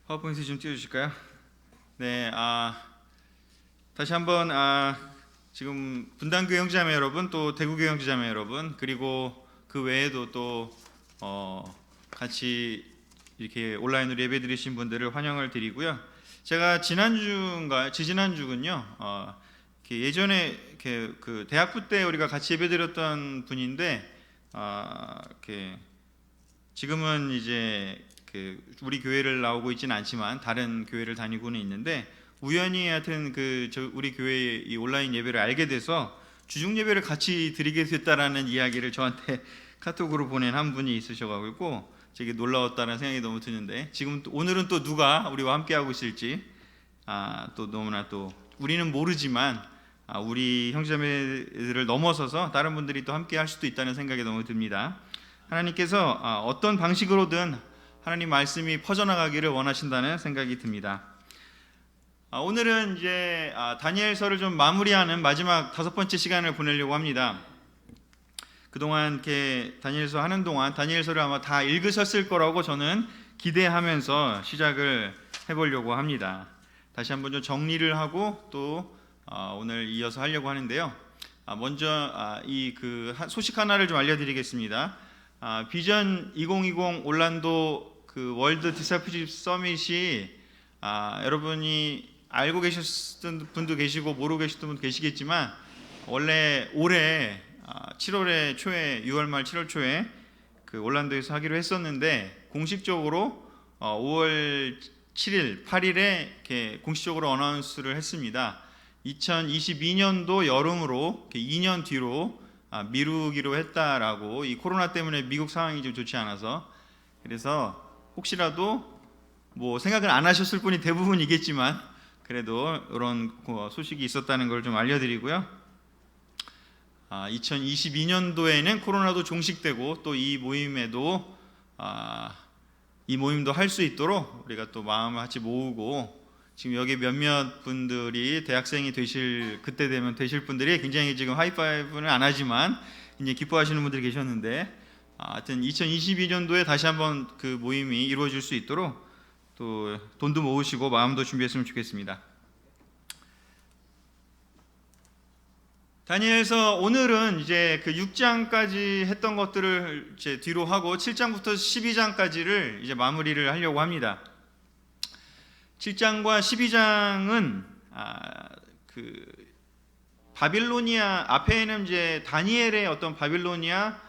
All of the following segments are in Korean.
파워포인트 좀 띄워주실까요? 네, 다시 한번 지금 분당교회 형제자매 여러분, 또 대구교회 형제자매 여러분, 그리고 그 외에도 또 같이 이렇게 온라인으로 예배드리신 분들을 환영을 드리고요. 제가 지난주인가 지지난주군요. 이렇게 예전에 이렇게 그 대학부 때 우리가 같이 예배드렸던 분인데, 이렇게 지금은 이제 우리 교회를 나오고 있지는 않지만 다른 교회를 다니고는 있는데, 우연히 하여튼 우리 교회의 이 온라인 예배를 알게 돼서 주중 예배를 같이 드리게 됐다라는 이야기를 저한테 카톡으로 보낸 한 분이 있으셔가지고 되게 놀라웠다는 생각이 너무 드는데, 지금 오늘은 또 누가 우리와 함께 하고 있을지 또 너무나 또 우리는 모르지만 우리 형제자매들을 넘어서서 다른 분들이 또 함께 할 수도 있다는 생각이 너무 듭니다. 하나님께서 어떤 방식으로든 하나님 말씀이 퍼져나가기를 원하신다는 생각이 듭니다. 오늘은 이제 다니엘서를 좀 마무리하는 마지막 5번째 시간을 보내려고 합니다. 그동안 이렇게 다니엘서 하는 동안 다니엘서를 아마 다 읽으셨을 거라고 저는 기대하면서 시작을 해보려고 합니다. 다시 한번 좀 정리를 하고 또 오늘 이어서 하려고 하는데요. 먼저 이 소식 하나를 좀 알려드리겠습니다. 비전 2020 올란도 월드 디사이플십 서밋이 여러분이 알고 계셨던 분도 계시고 모르고 계셨던 분도 계시겠지만, 원래 올해 7월에 초에 6월 말 7월 초에 올란도에서 하기로 했었는데, 공식적으로 5월 7일 8일에 이렇게 공식적으로 어나운스를 했습니다. 2022년도 여름으로 2년 뒤로 미루기로 했다라고. 이 코로나 때문에 미국 상황이 좀 좋지 않아서, 그래서 혹시라도 생각을 안 하셨을 분이 대부분이겠지만 그래도 이런 소식이 있었다는 걸 좀 알려드리고요. 2022년도에는 코로나도 종식되고 또 이 모임도 할 수 있도록 우리가 또 마음을 같이 모으고, 지금 여기 몇몇 분들이 대학생이 그때 되면 되실 분들이 굉장히 지금 하이파이브는 안 하지만 이제 기뻐하시는 분들이 계셨는데, 하여튼 2022년도에 다시 한번 그 모임이 이루어질 수 있도록 또 돈도 모으시고 마음도 준비했으면 좋겠습니다. 다니엘서 오늘은 이제 6장까지 했던 것들을 이제 뒤로 하고 7장부터 12장까지를 이제 마무리를 하려고 합니다. 7장과 12장은 바빌로니아 앞에는 이제 다니엘의 어떤 바빌로니아,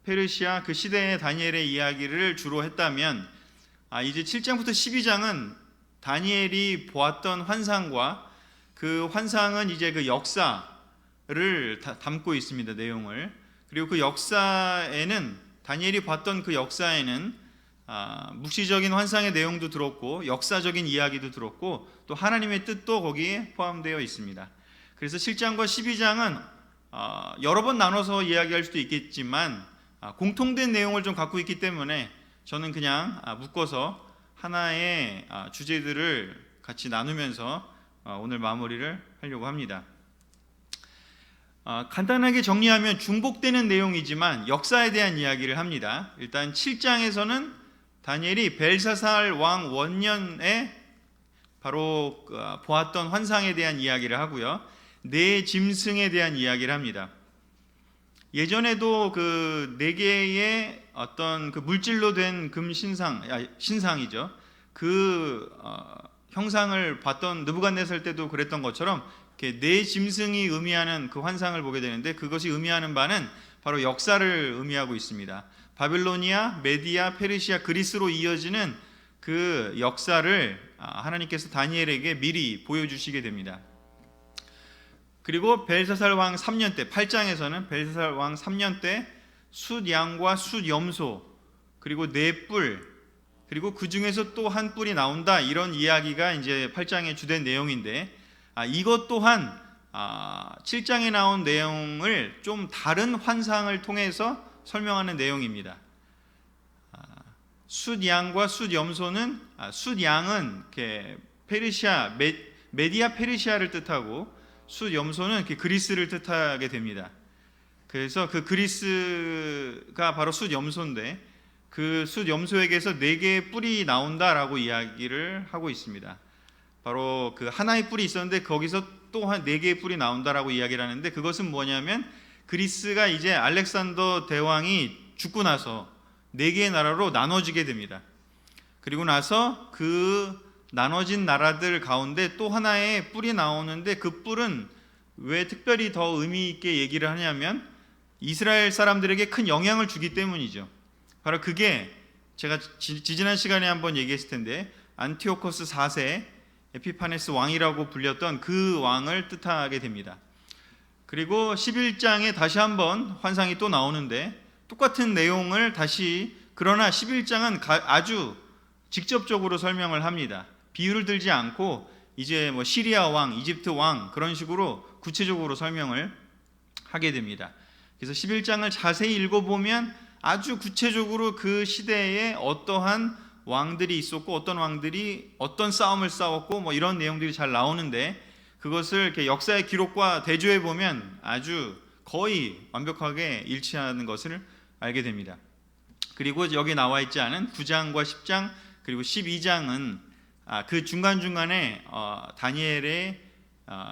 페르시아 그 시대의 다니엘의 이야기를 주로 했다면, 이제 7장부터 12장은 다니엘이 보았던 환상과 그 환상은 이제 그 역사를 담고 있습니다, 내용을. 그리고 그 역사에는, 다니엘이 봤던 그 역사에는 묵시적인 환상의 내용도 들었고 역사적인 이야기도 들었고 또 하나님의 뜻도 거기에 포함되어 있습니다. 그래서 7장과 12장은 여러 번 나눠서 이야기할 수도 있겠지만 공통된 내용을 좀 갖고 있기 때문에 저는 그냥 묶어서 하나의 주제들을 같이 나누면서 오늘 마무리를 하려고 합니다. 간단하게 정리하면 중복되는 내용이지만 역사에 대한 이야기를 합니다. 일단 7장에서는 다니엘이 벨사살 왕 원년에 바로 보았던 환상에 대한 이야기를 하고요, 네 짐승에 대한 이야기를 합니다. 예전에도 그 4개의 어떤 물질로 된 신상이죠. 형상을 봤던 느부갓네살 때도 그랬던 것처럼 이렇게 4 짐승이 의미하는 그 환상을 보게 되는데, 그것이 의미하는 바는 바로 역사를 의미하고 있습니다. 바빌로니아, 메디아, 페르시아, 그리스로 이어지는 그 역사를 하나님께서 다니엘에게 미리 보여주시게 됩니다. 그리고 벨사살 왕 3년 때, 8장에서는 벨사살 왕 3년 때 숫양과 숫염소, 그리고 4뿔, 그리고 그 중에서 또 한 뿔이 나온다, 이런 이야기가 이제 8장의 주된 내용인데, 이것 또한 7장에 나온 내용을 좀 다른 환상을 통해서 설명하는 내용입니다. 숫양과 숫염소는, 숫양은 페르시아, 메디아 페르시아를 뜻하고 숫염소는 그리스를 뜻하게 됩니다. 그래서 그 그리스가 바로 숫염소인데, 그 숫 염소에게서 4개의 뿔이 나온다라고 이야기를 하고 있습니다. 바로 그 하나의 뿔이 있었는데 거기서 또 한 4개의 뿔이 나온다라고 이야기를 하는데, 그것은 뭐냐면 그리스가 이제 알렉산더 대왕이 죽고 나서 4개의 나라로 나눠지게 됩니다. 그리고 나서 그 나눠진 나라들 가운데 또 하나의 뿔이 나오는데, 그 뿔은 왜 특별히 더 의미 있게 얘기를 하냐면 이스라엘 사람들에게 큰 영향을 주기 때문이죠. 바로 그게 제가 지지난 시간에 한번 얘기했을 텐데, 안티오코스 4세 에피파네스 왕이라고 불렸던 그 왕을 뜻하게 됩니다. 그리고 11장에 다시 한번 환상이 또 나오는데 똑같은 내용을 다시, 그러나 11장은 아주 직접적으로 설명을 합니다. 비유를 들지 않고 이제 뭐 시리아 왕, 이집트 왕 그런 식으로 구체적으로 설명을 하게 됩니다. 그래서 11장을 자세히 읽어보면 아주 구체적으로 그 시대에 어떠한 왕들이 있었고 어떤 왕들이 어떤 싸움을 싸웠고 뭐 이런 내용들이 잘 나오는데, 그것을 이렇게 역사의 기록과 대조해 보면 아주 거의 완벽하게 일치하는 것을 알게 됩니다. 그리고 여기 나와 있지 않은 9장과 10장 그리고 12장은 그 중간중간에 다니엘의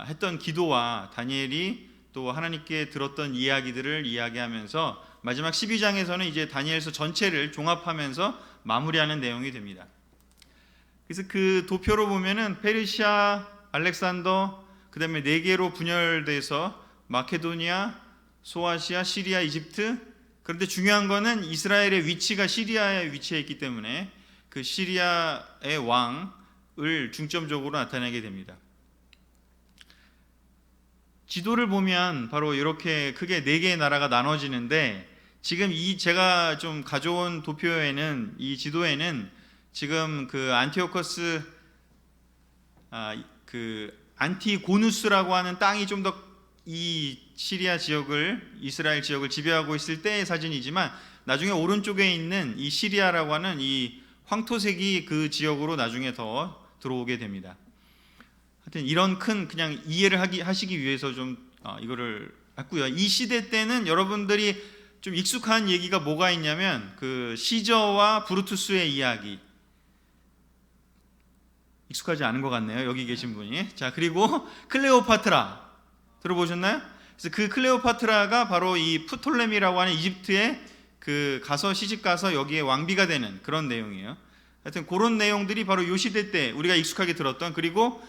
했던 기도와 다니엘이 또 하나님께 들었던 이야기들을 이야기하면서 마지막 12장에서는 이제 다니엘서 전체를 종합하면서 마무리하는 내용이 됩니다. 그래서 그 도표로 보면은 페르시아, 알렉산더, 그 다음에 4개로 분열돼서 마케도니아, 소아시아, 시리아, 이집트. 그런데 중요한 거는 이스라엘의 위치가 시리아에 위치해 있기 때문에 그 시리아의 왕을 중점적으로 나타내게 됩니다. 지도를 보면 바로 이렇게 크게 4개의 나라가 나눠지는데, 지금 이 제가 좀 가져온 도표에는, 이 지도에는 지금 그 안티오코스 그 안티고누스라고 하는 땅이 좀 더 이 시리아 지역을, 이스라엘 지역을 지배하고 있을 때의 사진이지만, 나중에 오른쪽에 있는 이 시리아라고 하는 이 황토색이 그 지역으로 나중에 더 들어오게 됩니다. 하여튼 이런 큰 그냥 이해를 하시기 위해서 좀 이거를 했고요. 이 시대 때는 여러분들이 좀 익숙한 얘기가 뭐가 있냐면 그 시저와 브루투스의 이야기. 익숙하지 않은 것 같네요, 여기 계신 분이. 자, 그리고 클레오파트라 들어보셨나요? 그래서 그 클레오파트라가 바로 이 프톨레미라고 하는 이집트에 그 가서 시집 가서 여기에 왕비가 되는 그런 내용이에요. 하여튼 그런 내용들이 바로 요 시대 때 우리가 익숙하게 들었던, 그리고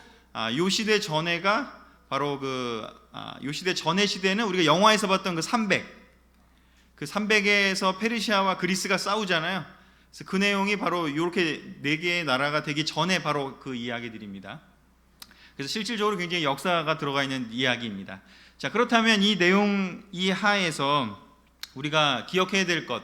요 시대 전에가 바로 요 시대 전의 시대는 우리가 영화에서 봤던 그 300에서 페르시아와 그리스가 싸우잖아요. 그래서 그 내용이 바로 이렇게 4개의 나라가 되기 전에 바로 그 이야기들입니다. 그래서 실질적으로 굉장히 역사가 들어가 있는 이야기입니다. 자, 그렇다면 이 내용 이 하에서 우리가 기억해야 될 것,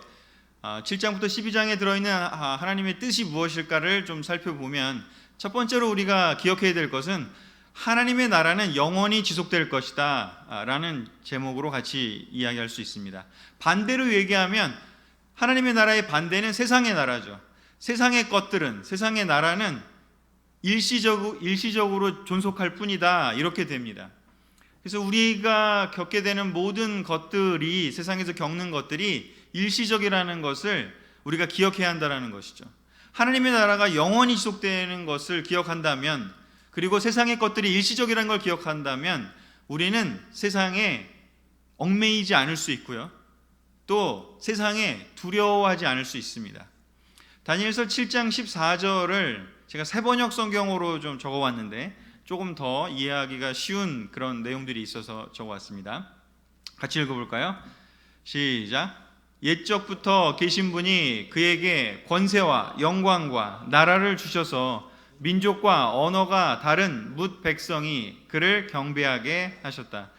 7장부터 12장에 들어있는 하나님의 뜻이 무엇일까를 좀 살펴보면, 첫 번째로 우리가 기억해야 될 것은 하나님의 나라는 영원히 지속될 것이다 라는 제목으로 같이 이야기할 수 있습니다. 반대로 얘기하면 하나님의 나라의 반대는 세상의 나라죠. 세상의 것들은, 세상의 나라는 일시적으로 존속할 뿐이다, 이렇게 됩니다. 그래서 우리가 겪게 되는 모든 것들이, 세상에서 겪는 것들이 일시적이라는 것을 우리가 기억해야 한다는 것이죠. 하나님의 나라가 영원히 지속되는 것을 기억한다면, 그리고 세상의 것들이 일시적이라는 걸 기억한다면 우리는 세상에 얽매이지 않을 수 있고요, 또 세상에 두려워하지 않을 수 있습니다. 다니엘서 7장 14절을 제가 새번역 성경으로 좀 적어왔는데 조금 더 이해하기가 쉬운 그런 내용들이 있어서 적어왔습니다. 같이 읽어볼까요? 시작. 옛적부터 계신 분이 그에게 권세와 영광과 나라를 주셔서 민족과 언어가 다른 뭇 백성이 그를 경배하게 하셨다.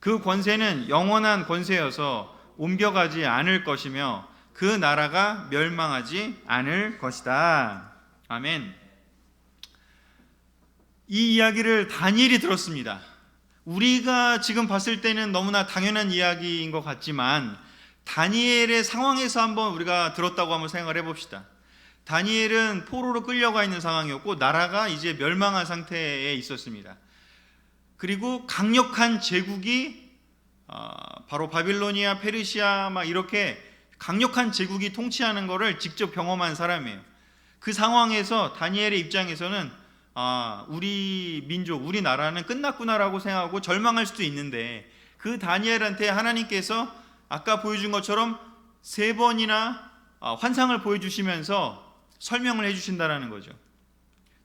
그 권세는 영원한 권세여서 옮겨가지 않을 것이며 그 나라가 멸망하지 않을 것이다. 아멘. 이 이야기를 다니엘이 들었습니다. 우리가 지금 봤을 때는 너무나 당연한 이야기인 것 같지만 다니엘의 상황에서 한번 우리가 들었다고 한번 생각을 해봅시다. 다니엘은 포로로 끌려가 있는 상황이었고 나라가 이제 멸망한 상태에 있었습니다. 그리고 강력한 제국이 바로 바빌로니아, 페르시아 막 이렇게 강력한 제국이 통치하는 것을 직접 경험한 사람이에요. 그 상황에서 다니엘의 입장에서는 우리 민족, 우리 나라는 끝났구나라고 생각하고 절망할 수도 있는데, 그 다니엘한테 하나님께서 아까 보여준 것처럼 3번이나 환상을 보여주시면서 설명을 해주신다라는 거죠.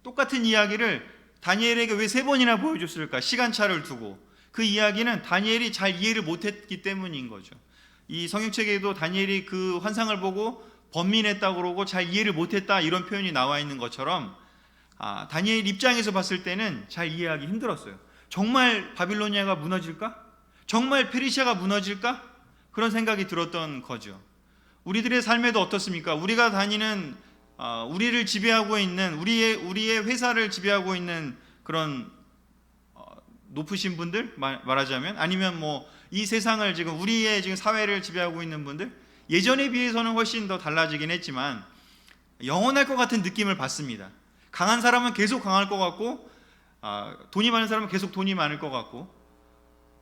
똑같은 이야기를 다니엘에게 왜 3번이나 보여줬을까? 시간차를 두고. 그 이야기는 다니엘이 잘 이해를 못했기 때문인 거죠. 이 성경책에도 다니엘이 그 환상을 보고 번민했다고 그러고 잘 이해를 못했다 이런 표현이 나와 있는 것처럼 다니엘 입장에서 봤을 때는 잘 이해하기 힘들었어요. 정말 바빌로니아가 무너질까? 정말 페르시아가 무너질까? 그런 생각이 들었던 거죠. 우리들의 삶에도 어떻습니까? 우리가 다니는 우리를 지배하고 있는 우리의 회사를 지배하고 있는 그런 높으신 분들 말하자면, 아니면 뭐 이 세상을 지금 우리의 지금 사회를 지배하고 있는 분들, 예전에 비해서는 훨씬 더 달라지긴 했지만 영원할 것 같은 느낌을 받습니다. 강한 사람은 계속 강할 것 같고 돈이 많은 사람은 계속 돈이 많을 것 같고,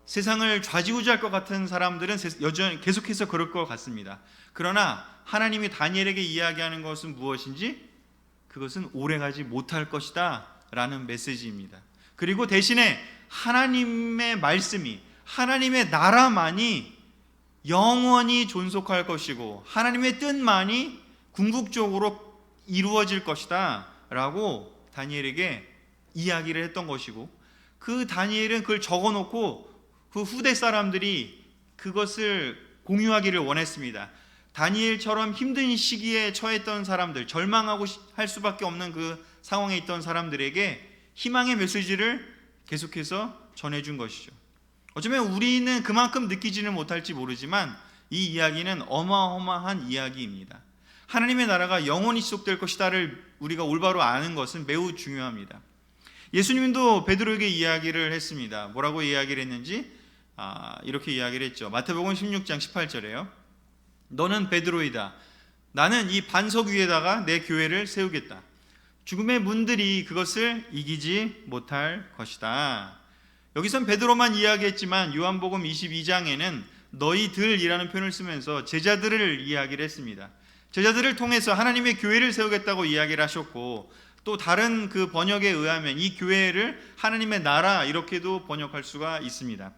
세상을 좌지우지할 것 같은 사람들은 여전히 계속해서 그럴 것 같습니다. 그러나 하나님이 다니엘에게 이야기하는 것은 무엇인지, 그것은 오래가지 못할 것이다 라는 메시지입니다. 그리고 대신에 하나님의 말씀이, 하나님의 나라만이 영원히 존속할 것이고 하나님의 뜻만이 궁극적으로 이루어질 것이다 라고 다니엘에게 이야기를 했던 것이고, 그 다니엘은 그걸 적어놓고 그 후대 사람들이 그것을 공유하기를 원했습니다. 다니엘처럼 힘든 시기에 처했던 사람들, 절망하고 할 수밖에 없는 그 상황에 있던 사람들에게 희망의 메시지를 계속해서 전해준 것이죠. 어쩌면 우리는 그만큼 느끼지는 못할지 모르지만 이 이야기는 어마어마한 이야기입니다. 하나님의 나라가 영원히 지속될 것이다를 우리가 올바로 아는 것은 매우 중요합니다. 예수님도 베드로에게 이야기를 했습니다. 뭐라고 이야기를 했는지 이렇게 이야기를 했죠. 마태복음 16장 18절에요. 너는 베드로이다. 나는 이 반석 위에다가 내 교회를 세우겠다. 죽음의 문들이 그것을 이기지 못할 것이다. 여기선 베드로만 이야기했지만 요한복음 22장에는 너희들이라는 표현을 쓰면서 제자들을 이야기를 했습니다. 제자들을 통해서 하나님의 교회를 세우겠다고 이야기를 하셨고, 또 다른 그 번역에 의하면 이 교회를 하나님의 나라 이렇게도 번역할 수가 있습니다.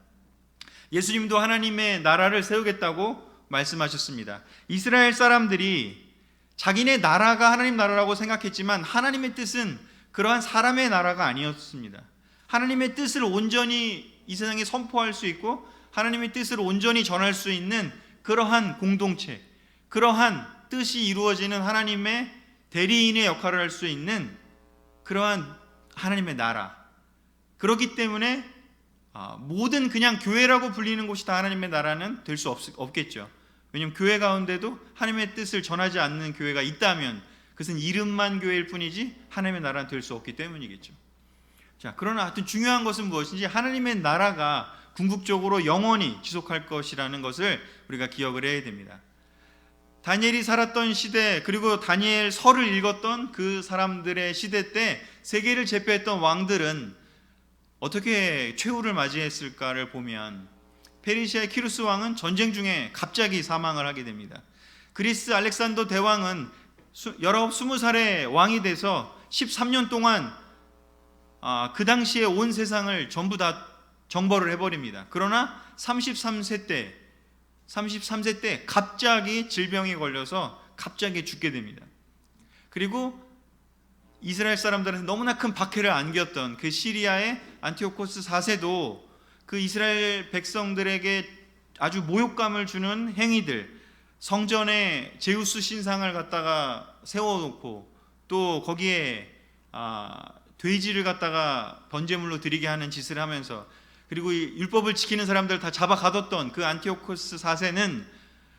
예수님도 하나님의 나라를 세우겠다고 말씀하셨습니다. 이스라엘 사람들이 자기네 나라가 하나님 나라라고 생각했지만 하나님의 뜻은 그러한 사람의 나라가 아니었습니다. 하나님의 뜻을 온전히 이 세상에 선포할 수 있고 하나님의 뜻을 온전히 전할 수 있는 그러한 공동체, 그러한 뜻이 이루어지는 하나님의 대리인의 역할을 할 수 있는 그러한 하나님의 나라. 그렇기 때문에 모든 그냥 교회라고 불리는 곳이 다 하나님의 나라는 될 수 없겠죠. 왜냐하면 교회 가운데도 하나님의 뜻을 전하지 않는 교회가 있다면 그것은 이름만 교회일 뿐이지 하나님의 나라는 될 수 없기 때문이겠죠. 자, 그러나 하여튼 중요한 것은 무엇인지 하나님의 나라가 궁극적으로 영원히 지속할 것이라는 것을 우리가 기억을 해야 됩니다. 다니엘이 살았던 시대, 그리고 다니엘 서를 읽었던 그 사람들의 시대 때 세계를 제패했던 왕들은 어떻게 최후를 맞이했을까를 보면, 페르시아의 키루스 왕은 전쟁 중에 갑자기 사망을 하게 됩니다. 그리스 알렉산더 대왕은 20살의 왕이 돼서 13년 동안 그 당시에 온 세상을 전부 다 정벌을 해버립니다. 그러나 33세 때 갑자기 질병에 걸려서 갑자기 죽게 됩니다. 그리고 이스라엘 사람들한테 너무나 큰 박해를 안겼던 그 시리아의 안티오코스 4세도 그 이스라엘 백성들에게 아주 모욕감을 주는 행위들, 성전에 제우스 신상을 갖다가 세워놓고 또 거기에 돼지를 갖다가 번제물로 드리게 하는 짓을 하면서, 그리고 이 율법을 지키는 사람들 다 잡아 가뒀던 그 안티오코스 4세는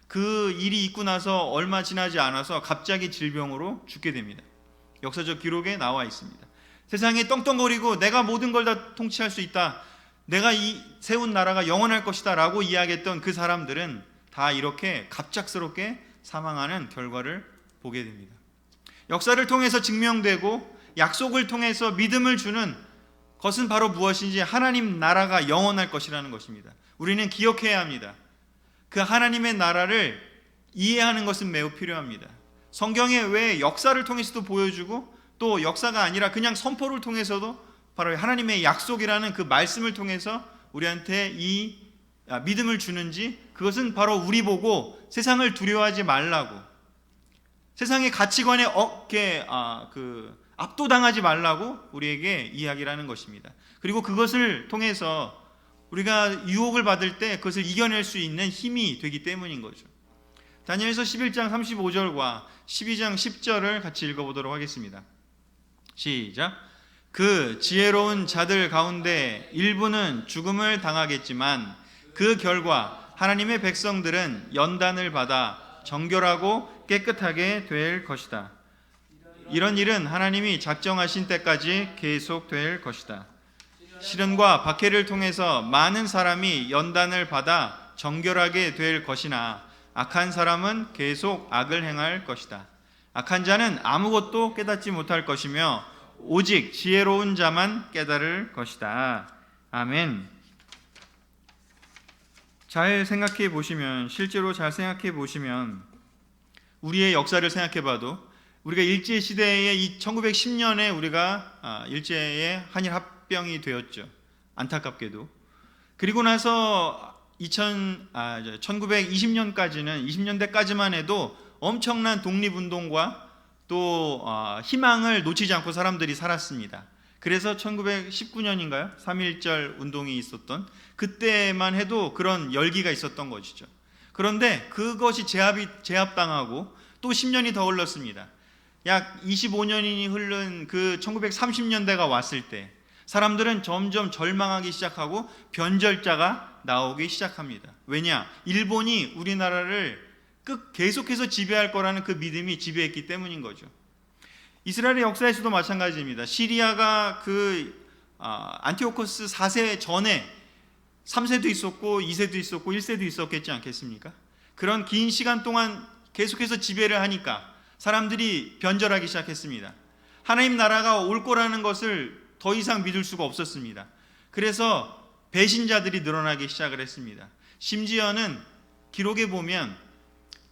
그 일이 있고 나서 얼마 지나지 않아서 갑자기 질병으로 죽게 됩니다. 역사적 기록에 나와 있습니다. 세상에 떵떵거리고 내가 모든 걸 다 통치할 수 있다, 내가 이 세운 나라가 영원할 것이다 라고 이야기했던 그 사람들은 다 이렇게 갑작스럽게 사망하는 결과를 보게 됩니다. 역사를 통해서 증명되고 약속을 통해서 믿음을 주는 것은 바로 무엇인지 하나님 나라가 영원할 것이라는 것입니다. 우리는 기억해야 합니다. 그 하나님의 나라를 이해하는 것은 매우 필요합니다. 성경에 왜 역사를 통해서도 보여주고 또 역사가 아니라 그냥 선포를 통해서도 바로 하나님의 약속이라는 그 말씀을 통해서 우리한테 이 믿음을 주는지, 그것은 바로 우리 보고 세상을 두려워하지 말라고, 세상의 가치관에 압도당하지 말라고 우리에게 이야기를 하는 것입니다. 그리고 그것을 통해서 우리가 유혹을 받을 때 그것을 이겨낼 수 있는 힘이 되기 때문인 거죠. 다니엘서 11장 35절과 12장 10절을 같이 읽어보도록 하겠습니다. 시작. 그 지혜로운 자들 가운데 일부는 죽음을 당하겠지만 그 결과 하나님의 백성들은 연단을 받아 정결하고 깨끗하게 될 것이다. 이런 일은 하나님이 작정하신 때까지 계속될 것이다. 시련과 박해를 통해서 많은 사람이 연단을 받아 정결하게 될 것이나 악한 사람은 계속 악을 행할 것이다. 악한 자는 아무것도 깨닫지 못할 것이며 오직 지혜로운 자만 깨달을 것이다. 아멘. 잘 생각해 보시면, 실제로 잘 생각해 보시면 우리의 역사를 생각해 봐도 우리가 일제시대에 이 1910년에 우리가 일제의 한일 합병이 되었죠. 안타깝게도. 그리고 나서 1920년까지는 20년대까지만 해도 엄청난 독립운동과 또 희망을 놓치지 않고 사람들이 살았습니다. 그래서 1919년인가요? 3.1절 운동이 있었던 그때만 해도 그런 열기가 있었던 것이죠. 그런데 그것이 제압당하고 또 10년이 더 흘렀습니다. 약 25년이 흐른 그 1930년대가 왔을 때 사람들은 점점 절망하기 시작하고 변절자가 나오기 시작합니다. 왜냐? 일본이 우리나라를 계속해서 지배할 거라는 그 믿음이 지배했기 때문인 거죠. 이스라엘의 역사에서도 마찬가지입니다. 시리아가 안티오코스 4세 전에 3세도 있었고 2세도 있었고 1세도 있었겠지 않겠습니까? 그런 긴 시간 동안 계속해서 지배를 하니까 사람들이 변절하기 시작했습니다. 하나님 나라가 올 거라는 것을 더 이상 믿을 수가 없었습니다. 그래서 배신자들이 늘어나기 시작을 했습니다. 심지어는 기록에 보면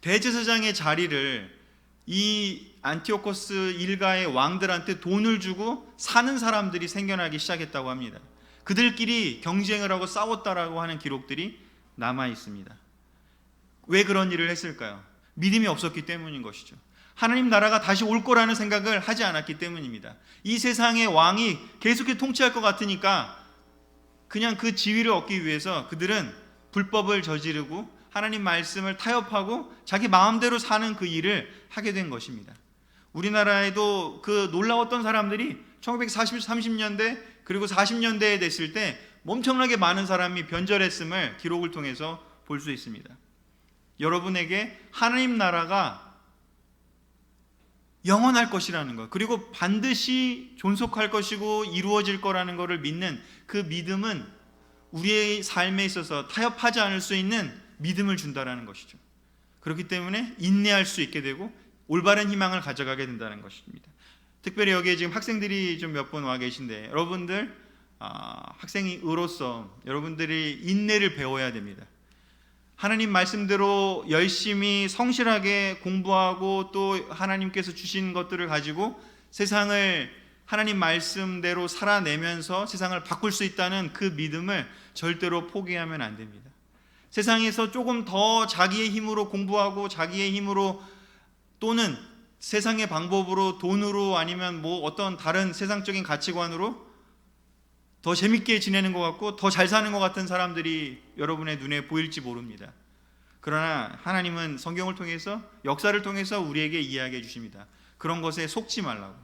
대제사장의 자리를 이 안티오코스 일가의 왕들한테 돈을 주고 사는 사람들이 생겨나기 시작했다고 합니다. 그들끼리 경쟁을 하고 싸웠다라고 하는 기록들이 남아 있습니다. 왜 그런 일을 했을까요? 믿음이 없었기 때문인 것이죠. 하나님 나라가 다시 올 거라는 생각을 하지 않았기 때문입니다. 이 세상의 왕이 계속해 통치할 것 같으니까 그냥 그 지위를 얻기 위해서 그들은 불법을 저지르고 하나님 말씀을 타협하고 자기 마음대로 사는 그 일을 하게 된 것입니다. 우리나라에도 그 놀라웠던 사람들이 1940, 30년대 그리고 40년대에 됐을 때 엄청나게 많은 사람이 변절했음을 기록을 통해서 볼 수 있습니다. 여러분에게 하나님 나라가 영원할 것이라는 것, 그리고 반드시 존속할 것이고 이루어질 거라는 것을 믿는 그 믿음은 우리의 삶에 있어서 타협하지 않을 수 있는 믿음을 준다라는 것이죠. 그렇기 때문에 인내할 수 있게 되고 올바른 희망을 가져가게 된다는 것입니다. 특별히 여기에 지금 학생들이 좀 몇 분 와 계신데 여러분들 학생으로서 여러분들이 인내를 배워야 됩니다. 하나님 말씀대로 열심히 성실하게 공부하고 또 하나님께서 주신 것들을 가지고 세상을 하나님 말씀대로 살아내면서 세상을 바꿀 수 있다는 그 믿음을 절대로 포기하면 안 됩니다. 세상에서 조금 더 자기의 힘으로 공부하고 자기의 힘으로 또는 세상의 방법으로 돈으로 아니면 뭐 어떤 다른 세상적인 가치관으로 더 재밌게 지내는 것 같고 더 잘 사는 것 같은 사람들이 여러분의 눈에 보일지 모릅니다. 그러나 하나님은 성경을 통해서 역사를 통해서 우리에게 이야기해 주십니다. 그런 것에 속지 말라고.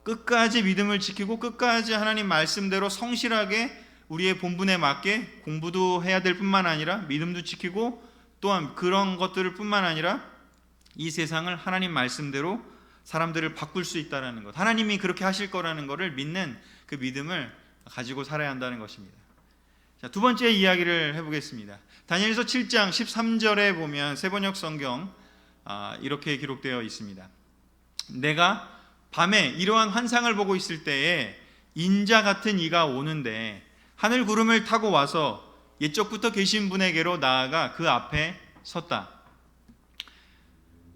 끝까지 믿음을 지키고 끝까지 하나님 말씀대로 성실하게 우리의 본분에 맞게 공부도 해야 될 뿐만 아니라 믿음도 지키고 또한 그런 것들을 뿐만 아니라 이 세상을 하나님 말씀대로 사람들을 바꿀 수 있다는 것, 하나님이 그렇게 하실 거라는 것을 믿는 그 믿음을 가지고 살아야 한다는 것입니다. 자, 두 번째 이야기를 해보겠습니다. 다니엘서 7장 13절에 보면 세번역 성경 이렇게 기록되어 있습니다. 내가 밤에 이러한 환상을 보고 있을 때에 인자 같은 이가 오는데 하늘 구름을 타고 와서 옛적부터 계신 분에게로 나아가 그 앞에 섰다.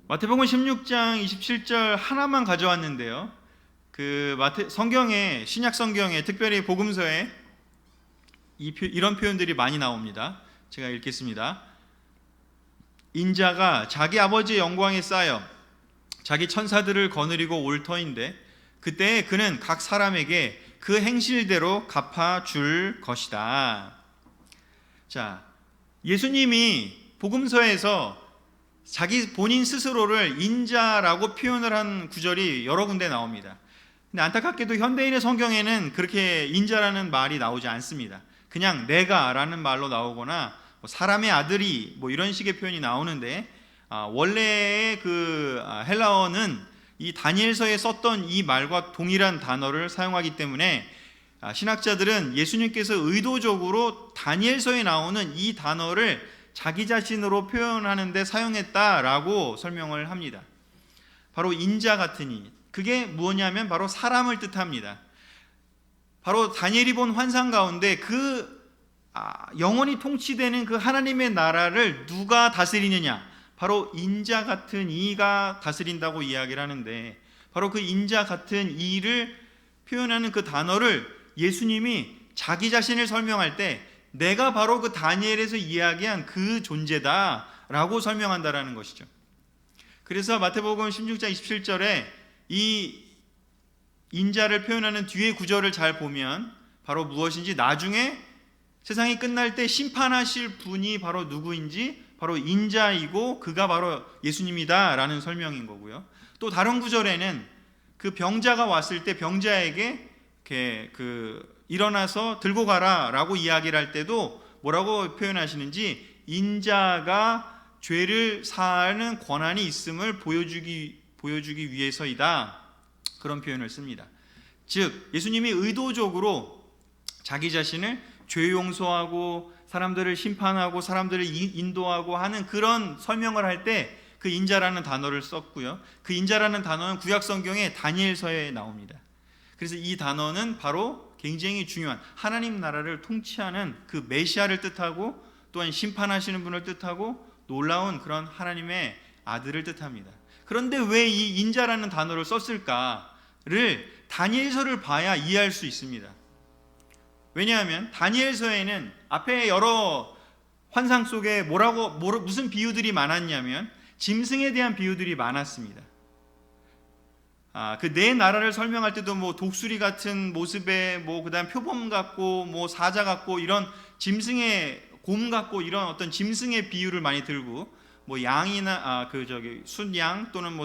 마태복음 16장 27절 하나만 가져왔는데요. 그 성경에, 신약 성경에, 특별히 복음서에 이런 표현들이 많이 나옵니다. 제가 읽겠습니다. 인자가 자기 아버지의 영광에 쌓여 자기 천사들을 거느리고 올 터인데 그때 그는 각 사람에게 그 행실대로 갚아줄 것이다. 자, 예수님이 복음서에서 자기 본인 스스로를 인자라고 표현을 한 구절이 여러 군데 나옵니다. 근데 안타깝게도 현대인의 성경에는 그렇게 인자라는 말이 나오지 않습니다. 그냥 내가라는 말로 나오거나 사람의 아들이 이런 식의 표현이 나오는데, 원래의 그 헬라어는 이 다니엘서에 썼던 이 말과 동일한 단어를 사용하기 때문에 신학자들은 예수님께서 의도적으로 다니엘서에 나오는 이 단어를 자기 자신으로 표현하는 데 사용했다라고 설명을 합니다. 바로 인자 같으니, 그게 무엇냐면 바로 사람을 뜻합니다. 바로 다니엘이 본 환상 가운데 영원히 통치되는 그 하나님의 나라를 누가 다스리느냐, 바로 인자 같은 이가 다스린다고 이야기를 하는데, 바로 그 인자 같은 이를 표현하는 그 단어를 예수님이 자기 자신을 설명할 때 내가 바로 그 다니엘에서 이야기한 그 존재다라고 설명한다라는 것이죠. 그래서 마태복음 16장 27절에 이 인자를 표현하는 뒤의 구절을 잘 보면 바로 무엇인지, 나중에 세상이 끝날 때 심판하실 분이 바로 누구인지 바로 인자이고 그가 바로 예수님이다 라는 설명인 거고요. 또 다른 구절에는 그 병자가 왔을 때 병자에게 일어나서 들고 가라 라고 이야기를 할 때도 뭐라고 표현하시는지, 인자가 죄를 사하는 권한이 있음을 보여주기 위해서이다, 그런 표현을 씁니다. 즉 예수님이 의도적으로 자기 자신을 죄 용서하고 사람들을 심판하고 사람들을 인도하고 하는 그런 설명을 할 때 그 인자라는 단어를 썼고요. 그 인자라는 단어는 구약 성경의 다니엘서에 나옵니다. 그래서 이 단어는 바로 굉장히 중요한 하나님 나라를 통치하는 그 메시아를 뜻하고, 또한 심판하시는 분을 뜻하고 놀라운 그런 하나님의 아들을 뜻합니다. 그런데 왜 이 인자라는 단어를 썼을까를 다니엘서를 봐야 이해할 수 있습니다. 왜냐하면 다니엘서에는 앞에 여러 환상 속에 무슨 비유들이 많았냐면 짐승에 대한 비유들이 많았습니다. 그 네 나라를 설명할 때도 독수리 같은 모습에 그다음 표범 같고 사자 같고 이런 짐승의 곰 같고 이런 어떤 짐승의 비유를 많이 들고, 양이나 숫양 또는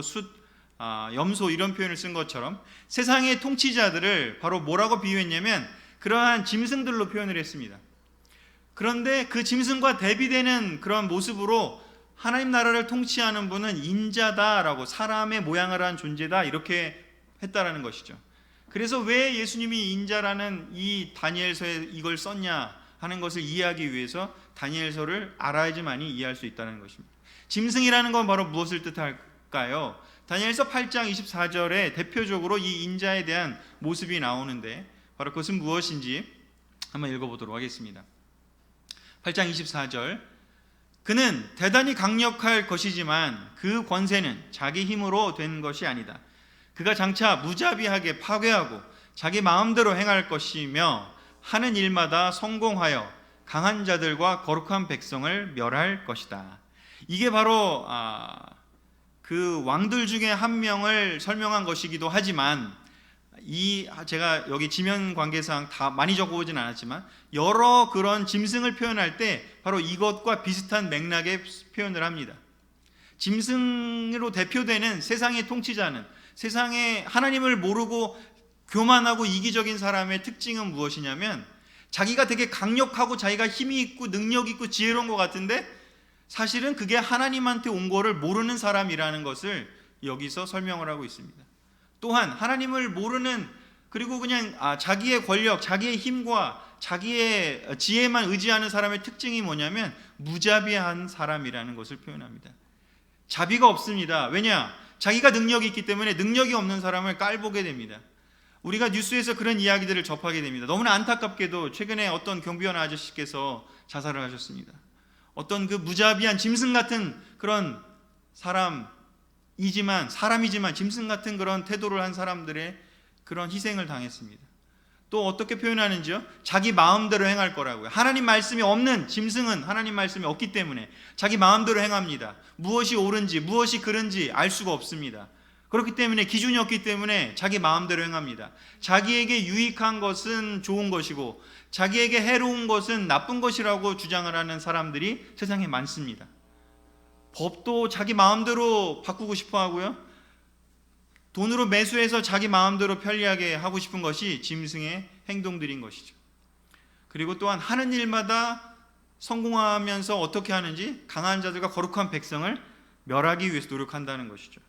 염소 이런 표현을 쓴 것처럼 세상의 통치자들을 바로 뭐라고 비유했냐면 그러한 짐승들로 표현을 했습니다. 그런데 그 짐승과 대비되는 그런 모습으로 하나님 나라를 통치하는 분은 인자다라고, 사람의 모양을 한 존재다, 이렇게 했다라는 것이죠. 그래서 왜 예수님이 인자라는 이 다니엘서에 이걸 썼냐 하는 것을 이해하기 위해서 다니엘서를 알아야지만이 이해할 수 있다는 것입니다. 짐승이라는 건 바로 무엇을 뜻할까요? 다니엘서 8장 24절에 대표적으로 이 인자에 대한 모습이 나오는데 바로 그것은 무엇인지 한번 읽어보도록 하겠습니다. 8장 24절, 그는 대단히 강력할 것이지만 그 권세는 자기 힘으로 된 것이 아니다. 그가 장차 무자비하게 파괴하고 자기 마음대로 행할 것이며 하는 일마다 성공하여 강한 자들과 거룩한 백성을 멸할 것이다. 이게 바로 그 왕들 중에 한 명을 설명한 것이기도 하지만, 제가 여기 지면 관계상 다 많이 적어오진 않았지만 여러 그런 짐승을 표현할 때 바로 이것과 비슷한 맥락의 표현을 합니다. 짐승으로 대표되는 세상의 통치자는, 세상에 하나님을 모르고 교만하고 이기적인 사람의 특징은 무엇이냐면, 자기가 되게 강력하고 자기가 힘이 있고 능력이 있고 지혜로운 것 같은데 사실은 그게 하나님한테 온 거를 모르는 사람이라는 것을 여기서 설명을 하고 있습니다. 또한 하나님을 모르는, 그리고 그냥 자기의 권력, 자기의 힘과 자기의 지혜만 의지하는 사람의 특징이 뭐냐면 무자비한 사람이라는 것을 표현합니다. 자비가 없습니다. 왜냐? 자기가 능력이 있기 때문에 능력이 없는 사람을 깔보게 됩니다. 우리가 뉴스에서 그런 이야기들을 접하게 됩니다. 너무나 안타깝게도 최근에 어떤 경비원 아저씨께서 자살을 하셨습니다. 어떤 그 무자비한 짐승 같은 그런 사람, 사람이지만 짐승 같은 그런 태도를 한 사람들의 그런 희생을 당했습니다. 또 어떻게 표현하는지요? 자기 마음대로 행할 거라고요. 하나님 말씀이 없는 짐승은 하나님 말씀이 없기 때문에 자기 마음대로 행합니다. 무엇이 옳은지 무엇이 그른지 알 수가 없습니다. 그렇기 때문에 기준이 없기 때문에 자기 마음대로 행합니다. 자기에게 유익한 것은 좋은 것이고 자기에게 해로운 것은 나쁜 것이라고 주장을 하는 사람들이 세상에 많습니다. 법도 자기 마음대로 바꾸고 싶어 하고요. 돈으로 매수해서 자기 마음대로 편리하게 하고 싶은 것이 짐승의 행동들인 것이죠. 그리고 또한 하는 일마다 성공하면서 어떻게 하는지 강한 자들과 거룩한 백성을 멸하기 위해서 노력한다는 것이죠.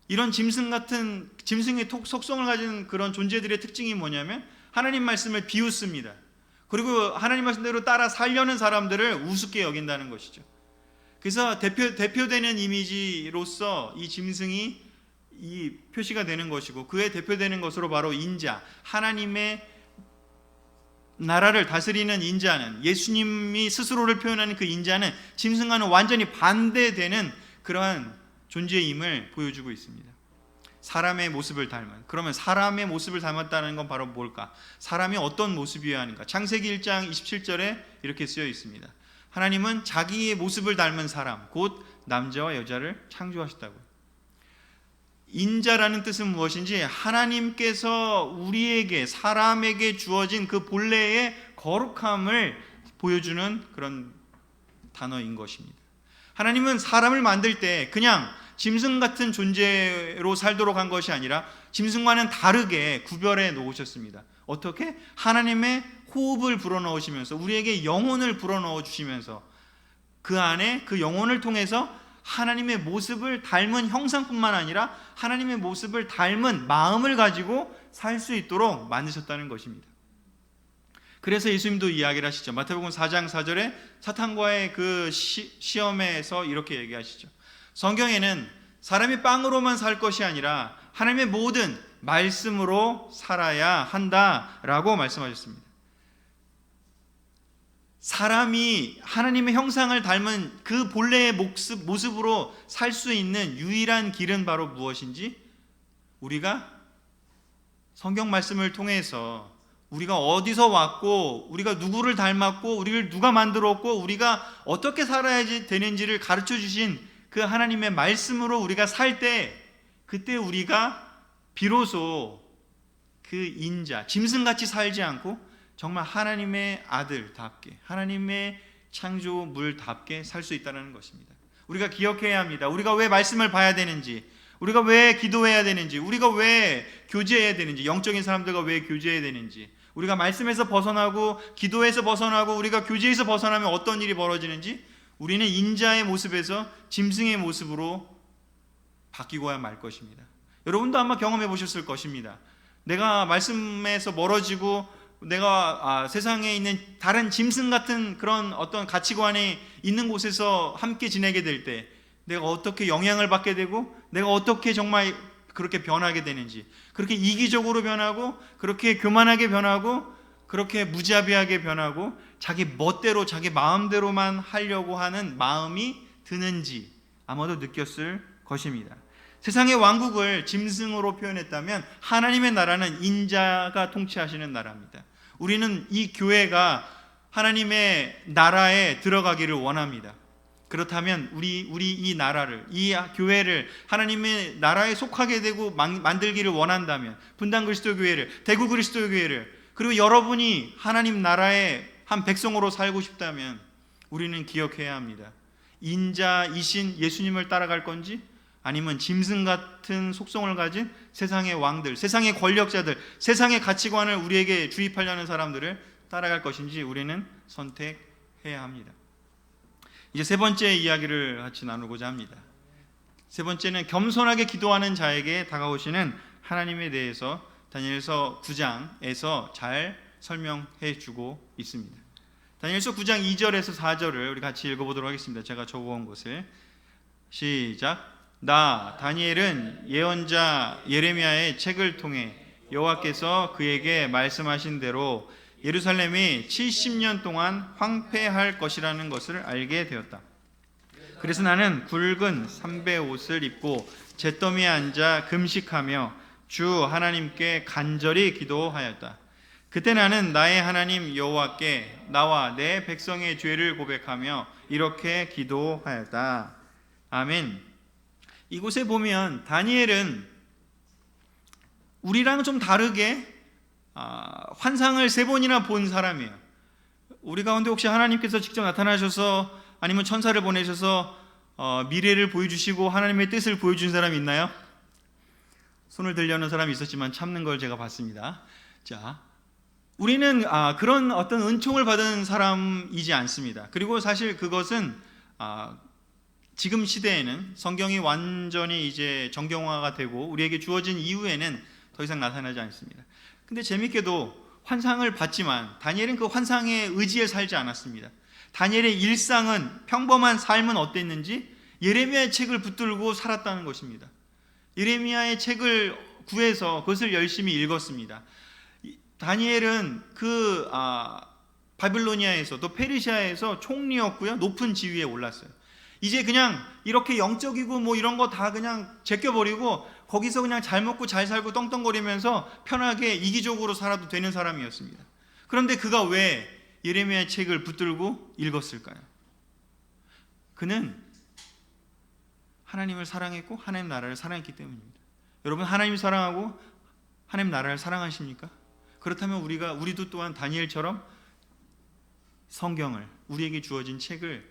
이런 짐승의 속성을 가진 그런 존재들의 특징이 뭐냐면 하나님 말씀을 비웃습니다. 그리고 하나님 말씀대로 따라 살려는 사람들을 우습게 여긴다는 것이죠. 그래서 대표되는 이미지로서 이 짐승이 이 표시가 되는 것이고 그에 대표되는 것으로 바로 인자, 하나님의 나라를 다스리는 인자는, 예수님이 스스로를 표현하는 그 인자는 짐승과는 완전히 반대되는 그러한 존재임을 보여주고 있습니다. 사람의 모습을 닮은. 그러면 사람의 모습을 닮았다는 건 바로 뭘까? 사람이 어떤 모습이어야 하는가? 창세기 1장 27절에 이렇게 쓰여 있습니다. 하나님은 자기의 모습을 닮은 사람, 곧 남자와 여자를 창조하셨다고요. 인자라는 뜻은 무엇인지 하나님께서 우리에게, 사람에게 주어진 그 본래의 거룩함을 보여주는 그런 단어인 것입니다. 하나님은 사람을 만들 때 그냥 짐승 같은 존재로 살도록 한 것이 아니라 짐승과는 다르게 구별해 놓으셨습니다. 어떻게? 하나님의 호흡을 불어넣으시면서 우리에게 영혼을 불어넣어 주시면서 그 안에 그 영혼을 통해서 하나님의 모습을 닮은 형상뿐만 아니라 하나님의 모습을 닮은 마음을 가지고 살 수 있도록 만드셨다는 것입니다. 그래서 예수님도 이야기를 하시죠. 마태복음 4장 4절에 사탄과의 그 시험에서 이렇게 얘기하시죠. 성경에는 사람이 빵으로만 살 것이 아니라 하나님의 모든 말씀으로 살아야 한다라고 말씀하셨습니다. 사람이 하나님의 형상을 닮은 그 본래의 모습으로 살 수 있는 유일한 길은 바로 무엇인지, 우리가 성경 말씀을 통해서 우리가 어디서 왔고 우리가 누구를 닮았고 우리를 누가 만들었고 우리가 어떻게 살아야 되는지를 가르쳐 주신 그 하나님의 말씀으로 우리가 살 때, 그때 우리가 비로소 그 인자, 짐승같이 살지 않고 정말 하나님의 아들답게, 하나님의 창조물답게 살 수 있다는 것입니다. 우리가 기억해야 합니다. 우리가 왜 말씀을 봐야 되는지, 우리가 왜 기도해야 되는지, 우리가 왜 교제해야 되는지, 영적인 사람들과 왜 교제해야 되는지, 우리가 말씀에서 벗어나고 기도에서 벗어나고 우리가 교제에서 벗어나면 어떤 일이 벌어지는지, 우리는 인자의 모습에서 짐승의 모습으로 바뀌고야 말 것입니다. 여러분도 아마 경험해 보셨을 것입니다. 내가 말씀에서 멀어지고 내가 세상에 있는 다른 짐승 같은 그런 어떤 가치관이 있는 곳에서 함께 지내게 될 때 내가 어떻게 영향을 받게 되고 내가 어떻게 정말 그렇게 변하게 되는지, 그렇게 이기적으로 변하고 그렇게 교만하게 변하고 그렇게 무자비하게 변하고 자기 멋대로 자기 마음대로만 하려고 하는 마음이 드는지 아마도 느꼈을 것입니다. 세상의 왕국을 짐승으로 표현했다면 하나님의 나라는 인자가 통치하시는 나라입니다. 우리는 이 교회가 하나님의 나라에 들어가기를 원합니다. 그렇다면 우리 이 나라를, 이 교회를 하나님의 나라에 속하게 되고 만들기를 원한다면, 분당 그리스도 교회를, 대구 그리스도 교회를, 그리고 여러분이 하나님 나라의 한 백성으로 살고 싶다면 우리는 기억해야 합니다. 인자이신 예수님을 따라갈 건지 아니면 짐승 같은 속성을 가진 세상의 왕들, 세상의 권력자들, 세상의 가치관을 우리에게 주입하려는 사람들을 따라갈 것인지 우리는 선택해야 합니다. 이제 세 번째 이야기를 같이 나누고자 합니다. 세 번째는 겸손하게 기도하는 자에게 다가오시는 하나님에 대해서 다니엘서 9장에서 잘 설명해 주고 있습니다. 다니엘서 9장 2절에서 4절을 우리 같이 읽어보도록 하겠습니다. 제가 적어온 것을. 시작. 나 다니엘은 예언자 예레미야의 책을 통해 여호와께서 그에게 말씀하신 대로 예루살렘이 70년 동안 황폐할 것이라는 것을 알게 되었다. 그래서 나는 굵은 삼배 옷을 입고 잿더미에 앉아 금식하며 주 하나님께 간절히 기도하였다. 그때 나는 나의 하나님 여호와께 나와 내 백성의 죄를 고백하며 이렇게 기도하였다. 아멘. 이곳에 보면 다니엘은 우리랑 좀 다르게 환상을 3번이나 본 사람이에요. 우리 가운데 혹시 하나님께서 직접 나타나셔서 아니면 천사를 보내셔서 미래를 보여주시고 하나님의 뜻을 보여준 사람이 있나요? 손을 들려는 사람이 있었지만 참는 걸 제가 봤습니다. 자, 우리는 그런 어떤 은총을 받은 사람이지 않습니다. 그리고 사실 그것은 지금 시대에는 성경이 완전히 이제 정경화가 되고 우리에게 주어진 이후에는 더 이상 나타나지 않습니다. 근데 재밌게도 환상을 봤지만 다니엘은 그 환상에 의지해 살지 않았습니다. 다니엘의 일상은, 평범한 삶은 어땠는지 예레미야의 책을 붙들고 살았다는 것입니다. 예레미야의 책을 구해서 그것을 열심히 읽었습니다. 다니엘은 그 바빌로니아에서 또 페르시아에서 총리였고요, 높은 지위에 올랐어요. 이제 그냥 이렇게 영적이고 뭐 이런 거 다 그냥 제껴버리고 거기서 그냥 잘 먹고 잘 살고 떵떵거리면서 편하게 이기적으로 살아도 되는 사람이었습니다. 그런데 그가 왜 예레미야의 책을 붙들고 읽었을까요? 그는 하나님을 사랑했고 하나님 나라를 사랑했기 때문입니다. 여러분, 하나님 사랑하고 하나님 나라를 사랑하십니까? 그렇다면 우리도 또한 다니엘처럼 성경을, 우리에게 주어진 책을,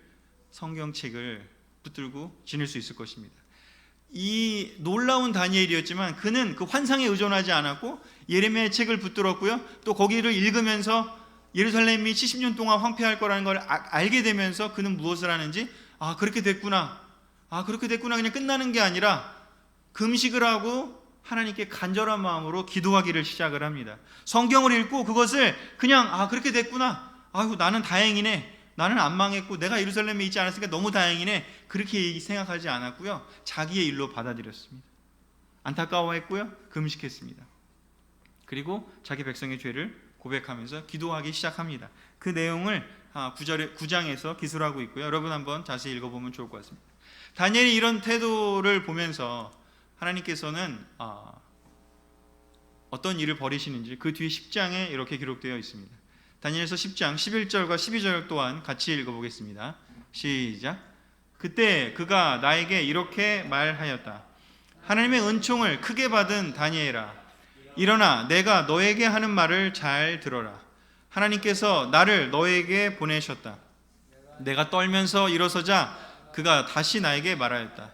성경책을 붙들고 지낼 수 있을 것입니다. 이 놀라운 다니엘이었지만 그는 그 환상에 의존하지 않았고 예레미야의 책을 붙들었고요, 또 거기를 읽으면서 예루살렘이 70년 동안 황폐할 거라는 걸 알게 되면서 그는 무엇을 하는지, 그렇게 됐구나, 그렇게 됐구나, 그냥 끝나는 게 아니라 금식을 하고 하나님께 간절한 마음으로 기도하기를 시작을 합니다. 성경을 읽고 그것을 그냥 그렇게 됐구나, 나는 다행이네, 나는 안 망했고 내가 예루살렘에 있지 않았으니까 너무 다행이네, 그렇게 생각하지 않았고요, 자기의 일로 받아들였습니다. 안타까워했고요, 금식했습니다. 그리고 자기 백성의 죄를 고백하면서 기도하기 시작합니다. 그 내용을 9장에서 기술하고 있고요, 여러분 한번 자세히 읽어보면 좋을 것 같습니다. 다니엘이 이런 태도를 보면서 하나님께서는 어떤 일을 벌이시는지 그 뒤에 10장에 이렇게 기록되어 있습니다. 다니엘서 10장 11절과 12절 또한 같이 읽어보겠습니다. 시작. 그때 그가 나에게 이렇게 말하였다. 하나님의 은총을 크게 받은 다니엘아, 일어나 내가 너에게 하는 말을 잘 들어라. 하나님께서 나를 너에게 보내셨다. 내가 떨면서 일어서자 그가 다시 나에게 말하였다.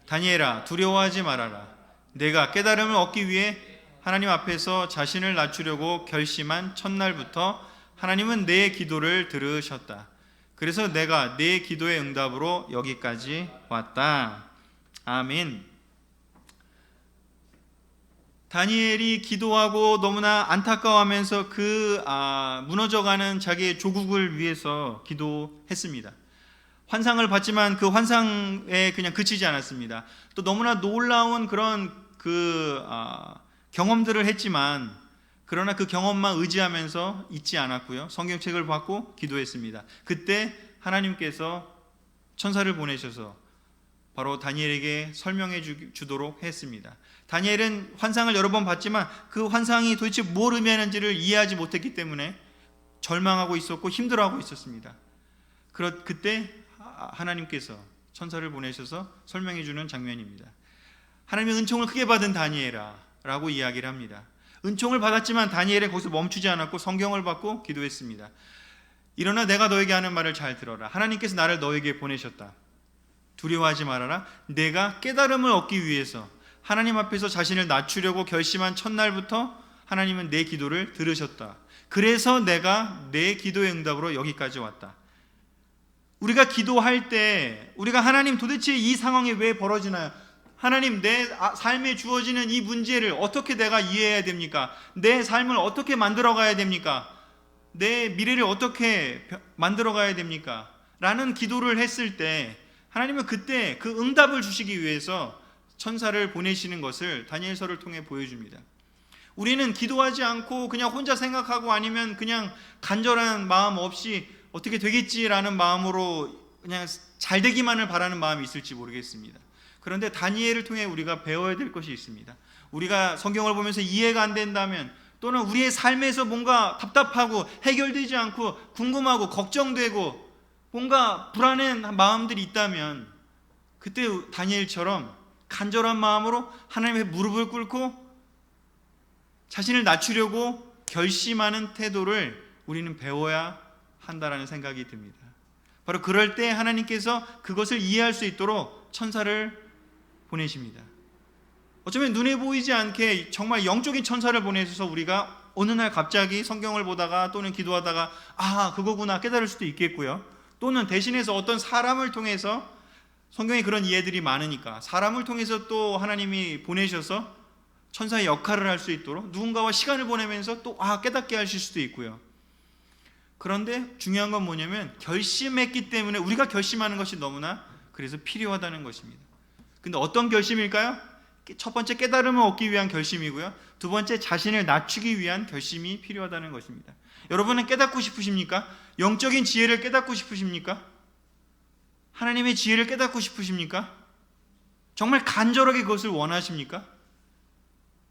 다니엘아, 두려워하지 말아라. 내가 깨달음을 얻기 위해 하나님 앞에서 자신을 낮추려고 결심한 첫날부터 하나님은 내 기도를 들으셨다. 그래서 내가 내 기도의 응답으로 여기까지 왔다. 아멘. 다니엘이 기도하고 너무나 안타까워하면서 그 무너져가는 자기의 조국을 위해서 기도했습니다. 환상을 봤지만 그 환상에 그냥 그치지 않았습니다. 또 너무나 놀라운 그런 경험들을 했지만 그러나 그 경험만 의지하면서 잊지 않았고요, 성경책을 받고 기도했습니다. 그때 하나님께서 천사를 보내셔서 바로 다니엘에게 설명해 주도록 했습니다. 다니엘은 환상을 여러 번 봤지만 그 환상이 도대체 뭘 의미하는지를 이해하지 못했기 때문에 절망하고 있었고 힘들어하고 있었습니다. 그때 하나님께서 천사를 보내셔서 설명해 주는 장면입니다. 하나님의 은총을 크게 받은 다니엘아 라고 이야기를 합니다. 은총을 받았지만 다니엘은 거기서 멈추지 않았고 성경을 받고 기도했습니다. 일어나 내가 너에게 하는 말을 잘 들어라. 하나님께서 나를 너에게 보내셨다. 두려워하지 말아라. 내가 깨달음을 얻기 위해서 하나님 앞에서 자신을 낮추려고 결심한 첫날부터 하나님은 내 기도를 들으셨다. 그래서 내가 내 기도의 응답으로 여기까지 왔다. 우리가 기도할 때 우리가 하나님, 도대체 이 상황이 왜 벌어지나요? 하나님, 내 삶에 주어지는 이 문제를 어떻게 내가 이해해야 됩니까? 내 삶을 어떻게 만들어가야 됩니까? 내 미래를 어떻게 만들어가야 됩니까? 라는 기도를 했을 때 하나님은 그때 그 응답을 주시기 위해서 천사를 보내시는 것을 다니엘서를 통해 보여줍니다. 우리는 기도하지 않고 그냥 혼자 생각하고 아니면 그냥 간절한 마음 없이 어떻게 되겠지라는 마음으로 그냥 잘 되기만을 바라는 마음이 있을지 모르겠습니다. 그런데 다니엘을 통해 우리가 배워야 될 것이 있습니다. 우리가 성경을 보면서 이해가 안 된다면, 또는 우리의 삶에서 뭔가 답답하고 해결되지 않고 궁금하고 걱정되고 뭔가 불안한 마음들이 있다면, 그때 다니엘처럼 간절한 마음으로 하나님의 무릎을 꿇고 자신을 낮추려고 결심하는 태도를 우리는 배워야 한다라는 생각이 듭니다. 바로 그럴 때 하나님께서 그것을 이해할 수 있도록 천사를 보내십니다. 어쩌면 눈에 보이지 않게 정말 영적인 천사를 보내셔서 우리가 어느 날 갑자기 성경을 보다가 또는 기도하다가 그거구나 깨달을 수도 있겠고요. 또는 대신해서 어떤 사람을 통해서, 성경에 그런 이해들이 많으니까 사람을 통해서 또 하나님이 보내셔서 천사의 역할을 할 수 있도록 누군가와 시간을 보내면서 또 깨닫게 하실 수도 있고요. 그런데 중요한 건 뭐냐면, 결심했기 때문에 우리가 결심하는 것이 너무나 그래서 필요하다는 것입니다. 근데 어떤 결심일까요? 첫 번째, 깨달음을 얻기 위한 결심이고요. 두 번째, 자신을 낮추기 위한 결심이 필요하다는 것입니다. 여러분은 깨닫고 싶으십니까? 영적인 지혜를 깨닫고 싶으십니까? 하나님의 지혜를 깨닫고 싶으십니까? 정말 간절하게 그것을 원하십니까?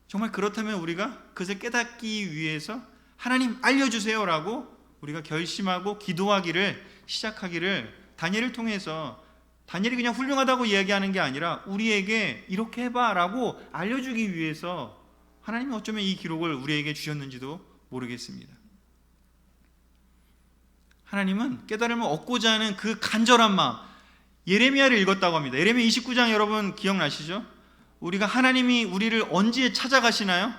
정말 그렇다면 우리가 그것을 깨닫기 위해서 하나님 알려주세요 라고 우리가 결심하고 기도하기를 시작하기를, 다니엘을 통해서, 다니엘이 그냥 훌륭하다고 이야기하는 게 아니라 우리에게 이렇게 해봐 라고 알려주기 위해서 하나님이 어쩌면 이 기록을 우리에게 주셨는지도 모르겠습니다. 하나님은 깨달음을 얻고자 하는 그 간절한 마음, 예레미야를 읽었다고 합니다. 예레미야 29장 여러분 기억나시죠? 우리가 하나님이 우리를 언제 찾아가시나요?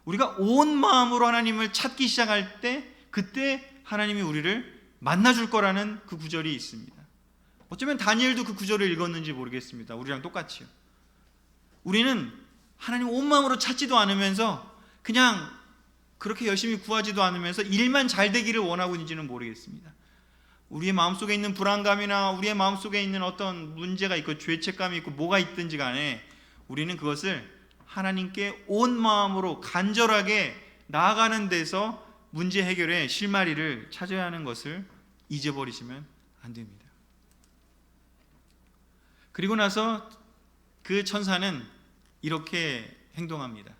우리가 온 마음으로 하나님을 찾기 시작할 때, 그때 하나님이 우리를 만나줄 거라는 그 구절이 있습니다. 어쩌면 다니엘도 그 구절을 읽었는지 모르겠습니다. 우리랑 똑같이요. 우리는 하나님 온 마음으로 찾지도 않으면서 그냥 그렇게 열심히 구하지도 않으면서 일만 잘 되기를 원하고 있는지는 모르겠습니다. 우리의 마음속에 있는 불안감이나 우리의 마음속에 있는 어떤 문제가 있고 죄책감이 있고 뭐가 있든지 간에 우리는 그것을 하나님께 온 마음으로 간절하게 나아가는 데서 문제 해결의 실마리를 찾아야 하는 것을 잊어버리시면 안 됩니다. 그리고 나서 그 천사는 이렇게 행동합니다.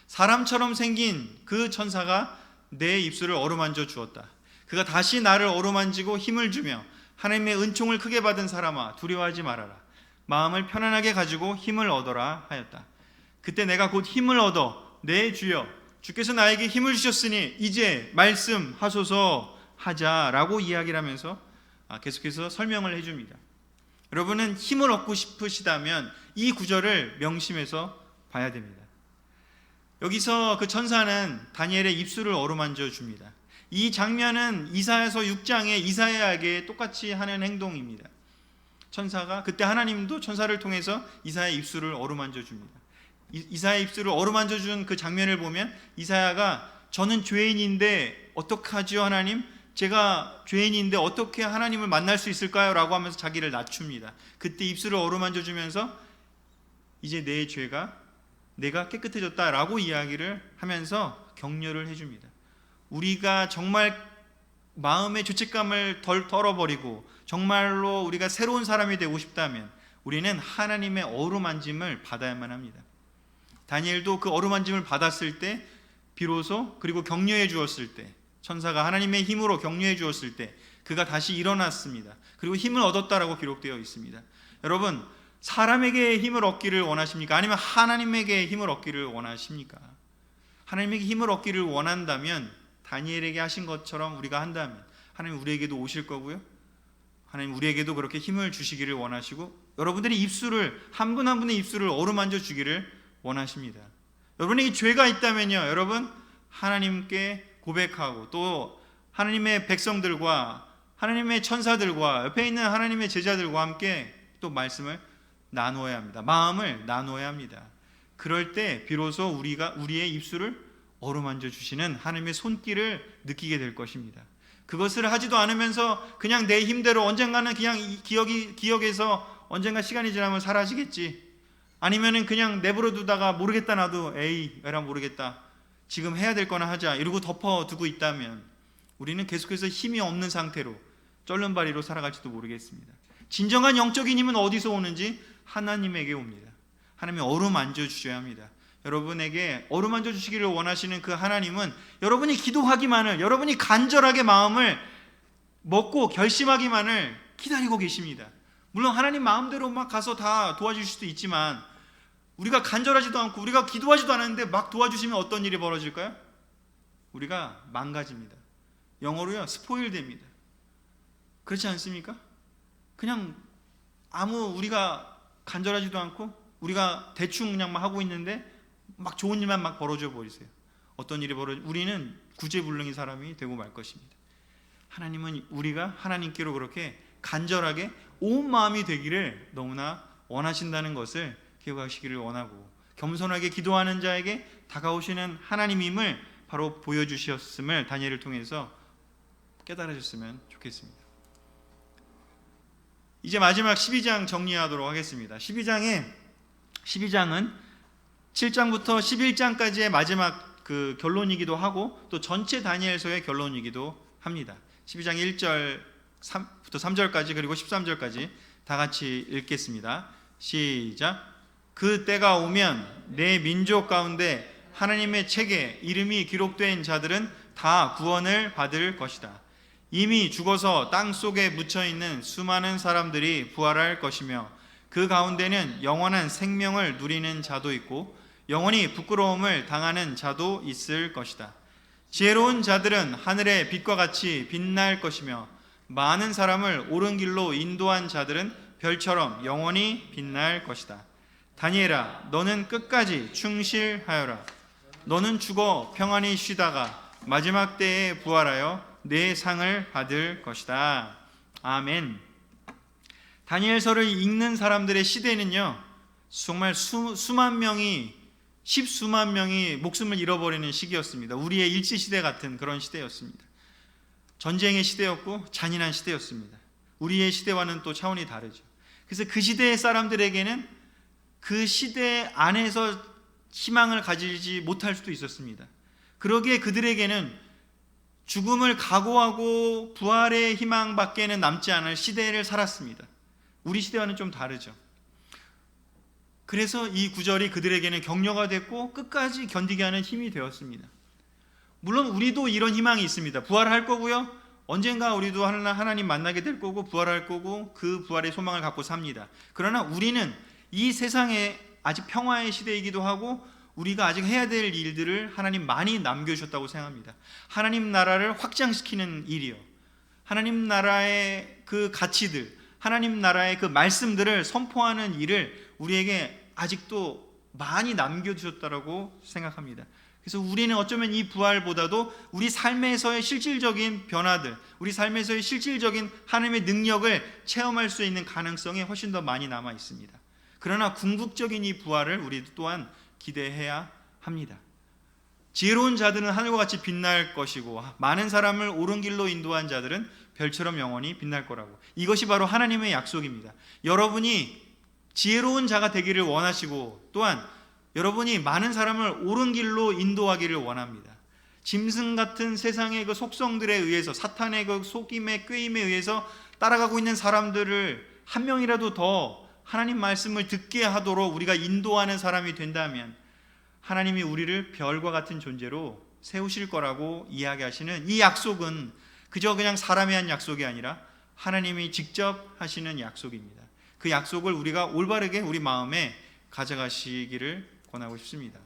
사람처럼 생긴 그 천사가 내 입술을 어루만져 주었다. 그가 다시 나를 어루만지고 힘을 주며, 하나님의 은총을 크게 받은 사람아 두려워하지 말아라. 마음을 편안하게 가지고 힘을 얻어라 하였다. 그때 내가 곧 힘을 얻어 내 주여 주께서 나에게 힘을 주셨으니 이제 말씀하소서 하자라고 이야기를 하면서 계속해서 설명을 해줍니다. 여러분은 힘을 얻고 싶으시다면 이 구절을 명심해서 봐야 됩니다. 여기서 그 천사는 다니엘의 입술을 어루만져 줍니다. 이 장면은 이사야서 6장의 이사야에게 똑같이 하는 행동입니다. 천사가, 그때 하나님도 천사를 통해서 이사야의 입술을 어루만져 줍니다. 이사야의 입술을 어루만져 준 그 장면을 보면 이사야가 저는 죄인인데 어떡하지요 하나님? 제가 죄인인데 어떻게 하나님을 만날 수 있을까요? 라고 하면서 자기를 낮춥니다. 그때 입술을 어루만져 주면서 이제 내 죄가 내가 깨끗해졌다라고 이야기를 하면서 격려를 해줍니다. 우리가 정말 마음의 죄책감을 덜어버리고 정말로 우리가 새로운 사람이 되고 싶다면 우리는 하나님의 어루만짐을 받아야만 합니다. 다니엘도 그 어루만짐을 받았을 때 비로소, 그리고 격려해 주었을 때, 천사가 하나님의 힘으로 격려해 주었을 때 그가 다시 일어났습니다. 그리고 힘을 얻었다라고 기록되어 있습니다. 여러분, 사람에게 힘을 얻기를 원하십니까? 아니면 하나님에게 힘을 얻기를 원하십니까? 하나님에게 힘을 얻기를 원한다면 다니엘에게 하신 것처럼 우리가 한다면 하나님 우리에게도 오실 거고요, 하나님 우리에게도 그렇게 힘을 주시기를 원하시고 여러분들이 입술을, 한 분 한 분의 입술을 어루만져 주기를 원하십니다. 여러분에게 죄가 있다면요, 여러분 하나님께 고백하고 또 하나님의 백성들과 하나님의 천사들과 옆에 있는 하나님의 제자들과 함께 또 말씀을 나누어야 합니다. 마음을 나누어야 합니다. 그럴 때 비로소 우리의 입술을 어루만져 주시는 하나님의 손길을 느끼게 될 것입니다. 그것을 하지도 않으면서 그냥 내 힘대로 언젠가는 그냥 기억에서 언젠가 시간이 지나면 사라지겠지, 아니면은 그냥 내버려 두다가 모르겠다, 나도 에라 모르겠다, 지금 해야 될 거나 하자 이러고 덮어두고 있다면 우리는 계속해서 힘이 없는 상태로 쩔른바리로 살아갈지도 모르겠습니다. 진정한 영적인 힘은 어디서 오는지 하나님에게 옵니다. 하나님이 어루만져 주셔야 합니다. 여러분에게 어루만져 주시기를 원하시는 그 하나님은 여러분이 기도하기만을, 여러분이 간절하게 마음을 먹고 결심하기만을 기다리고 계십니다. 물론 하나님 마음대로 막 가서 다 도와주실 수도 있지만, 우리가 간절하지도 않고 우리가 기도하지도 않았는데 막 도와주시면 어떤 일이 벌어질까요? 우리가 망가집니다. 영어로요, 스포일 됩니다. 그렇지 않습니까? 그냥 우리가 간절하지도 않고 우리가 대충 그냥 막 하고 있는데 막 좋은 일만 막 벌어져 버리세요. 어떤 일이 우리는 구제불능의 사람이 되고 말 것입니다. 하나님은 우리가 하나님께로 그렇게 간절하게 온 마음이 되기를 너무나 원하신다는 것을 기억하시기를 원하고, 겸손하게 기도하는 자에게 다가오시는 하나님임을 바로 보여주셨음을 다니엘을 통해서 깨달으셨으면 좋겠습니다. 이제 마지막 12장 정리하도록 하겠습니다. 12장은 7장부터 11장까지의 마지막 그 결론이기도 하고 또 전체 다니엘서의 결론이기도 합니다. 12장 1절부터 3절까지 그리고 13절까지 다 같이 읽겠습니다. 시작. 그 때가 오면 내 민족 가운데 하나님의 책에 이름이 기록된 자들은 다 구원을 받을 것이다. 이미 죽어서 땅 속에 묻혀있는 수많은 사람들이 부활할 것이며, 그 가운데는 영원한 생명을 누리는 자도 있고 영원히 부끄러움을 당하는 자도 있을 것이다. 지혜로운 자들은 하늘의 빛과 같이 빛날 것이며, 많은 사람을 옳은 길로 인도한 자들은 별처럼 영원히 빛날 것이다. 다니엘아, 너는 끝까지 충실하여라. 너는 죽어 평안히 쉬다가 마지막 때에 부활하여 내 상을 받을 것이다. 아멘. 다니엘서를 읽는 사람들의 시대는요, 정말 수만 명이, 십수만 명이 목숨을 잃어버리는 시기였습니다. 우리의 일제시대 같은 그런 시대였습니다. 전쟁의 시대였고 잔인한 시대였습니다. 우리의 시대와는 또 차원이 다르죠. 그래서 그 시대의 사람들에게는 그 시대 안에서 희망을 가지지 못할 수도 있었습니다. 그러기에 그들에게는 죽음을 각오하고 부활의 희망밖에는 남지 않을 시대를 살았습니다. 우리 시대와는 좀 다르죠. 그래서 이 구절이 그들에게는 격려가 됐고 끝까지 견디게 하는 힘이 되었습니다. 물론 우리도 이런 희망이 있습니다. 부활할 거고요, 언젠가 우리도 하나님 만나게 될 거고 부활할 거고 그 부활의 소망을 갖고 삽니다. 그러나 우리는 이 세상에 아직 평화의 시대이기도 하고 우리가 아직 해야 될 일들을 하나님 많이 남겨주셨다고 생각합니다. 하나님 나라를 확장시키는 일이요, 하나님 나라의 그 가치들, 하나님 나라의 그 말씀들을 선포하는 일을 우리에게 아직도 많이 남겨주셨다고 생각합니다. 그래서 우리는 어쩌면 이 부활보다도 우리 삶에서의 실질적인 변화들, 우리 삶에서의 실질적인 하나님의 능력을 체험할 수 있는 가능성이 훨씬 더 많이 남아 있습니다. 그러나 궁극적인 이 부활을 우리 또한 기대해야 합니다. 지혜로운 자들은 하늘과 같이 빛날 것이고 많은 사람을 옳은 길로 인도한 자들은 별처럼 영원히 빛날 거라고. 이것이 바로 하나님의 약속입니다. 여러분이 지혜로운 자가 되기를 원하시고 또한 여러분이 많은 사람을 옳은 길로 인도하기를 원합니다. 짐승 같은 세상의 그 속성들에 의해서, 사탄의 그 속임에 꾀임에 의해서 따라가고 있는 사람들을 한 명이라도 더 하나님 말씀을 듣게 하도록 우리가 인도하는 사람이 된다면 하나님이 우리를 별과 같은 존재로 세우실 거라고 이야기하시는 이 약속은 그저 그냥 사람이 한 약속이 아니라 하나님이 직접 하시는 약속입니다. 그 약속을 우리가 올바르게 우리 마음에 가져가시기를 권하고 싶습니다.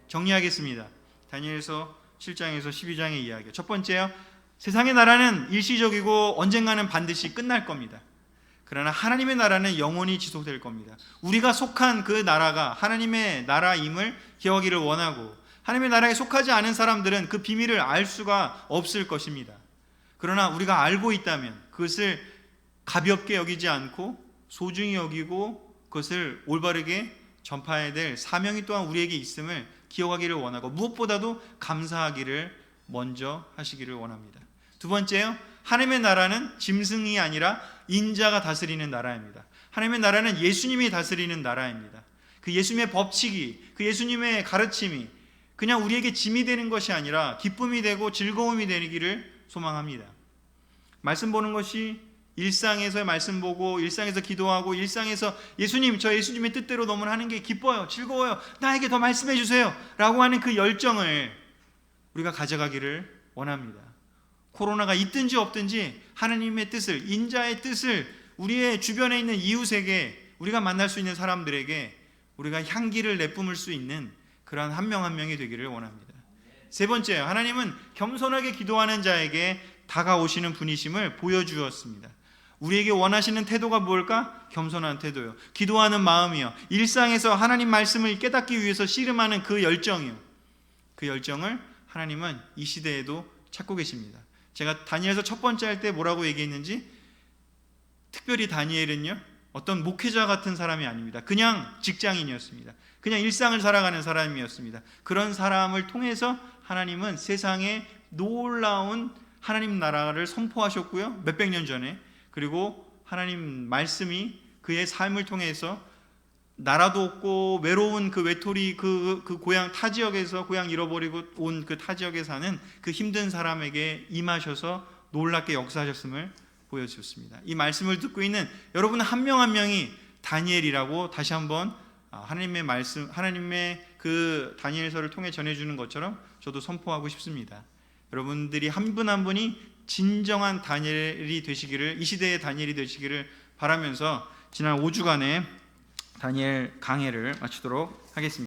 정리하겠습니다. 다니엘서 7장에서 12장의 이야기. 첫 번째요, 세상의 나라는 일시적이고 언젠가는 반드시 끝날 겁니다. 그러나 하나님의 나라는 영원히 지속될 겁니다. 우리가 속한 그 나라가 하나님의 나라임을 기억하기를 원하고, 하나님의 나라에 속하지 않은 사람들은 그 비밀을 알 수가 없을 것입니다. 그러나 우리가 알고 있다면 그것을 가볍게 여기지 않고 소중히 여기고 그것을 올바르게 전파해야 될 사명이 또한 우리에게 있음을 기억하기를 원하고, 무엇보다도 감사하기를 먼저 하시기를 원합니다. 두 번째요, 하나님의 나라는 짐승이 아니라 인자가 다스리는 나라입니다. 하나님의 나라는 예수님이 다스리는 나라입니다. 그 예수님의 법칙이, 그 예수님의 가르침이 그냥 우리에게 짐이 되는 것이 아니라 기쁨이 되고 즐거움이 되기를 소망합니다. 말씀 보는 것이 일상에서의 말씀 보고 일상에서 기도하고 일상에서 예수님, 저 예수님의 뜻대로 너무 하는 게 기뻐요, 즐거워요, 나에게 더 말씀해 주세요 라고 하는 그 열정을 우리가 가져가기를 원합니다. 코로나가 있든지 없든지 하나님의 뜻을, 인자의 뜻을 우리의 주변에 있는 이웃에게, 우리가 만날 수 있는 사람들에게 우리가 향기를 내뿜을 수 있는 그러한 한 명 한 명이 되기를 원합니다. 세 번째요, 하나님은 겸손하게 기도하는 자에게 다가오시는 분이심을 보여주었습니다. 우리에게 원하시는 태도가 뭘까? 겸손한 태도요, 기도하는 마음이요, 일상에서 하나님 말씀을 깨닫기 위해서 씨름하는 그 열정이요, 그 열정을 하나님은 이 시대에도 찾고 계십니다. 제가 다니엘서 첫 번째 할 때 뭐라고 얘기했는지, 특별히 다니엘은요 어떤 목회자 같은 사람이 아닙니다. 그냥 직장인이었습니다. 그냥 일상을 살아가는 사람이었습니다. 그런 사람을 통해서 하나님은 세상에 놀라운 하나님 나라를 선포하셨고요, 몇백 년 전에. 그리고 하나님 말씀이 그의 삶을 통해서 나라도 없고 외로운 그 외톨이 그 고향 타 지역에서 고향 잃어버리고 온 그 타 지역에 사는 그 힘든 사람에게 임하셔서 놀랍게 역사하셨음을 보여주셨습니다. 이 말씀을 듣고 있는 여러분 한 명 한 명이 다니엘이라고 다시 한번 하나님의 말씀, 하나님의 그 다니엘서를 통해 전해주는 것처럼 저도 선포하고 싶습니다. 여러분들이 한 분 한 분이 진정한 다니엘이 되시기를, 이 시대의 다니엘이 되시기를 바라면서 지난 5주간의 다니엘 강해를 마치도록 하겠습니다.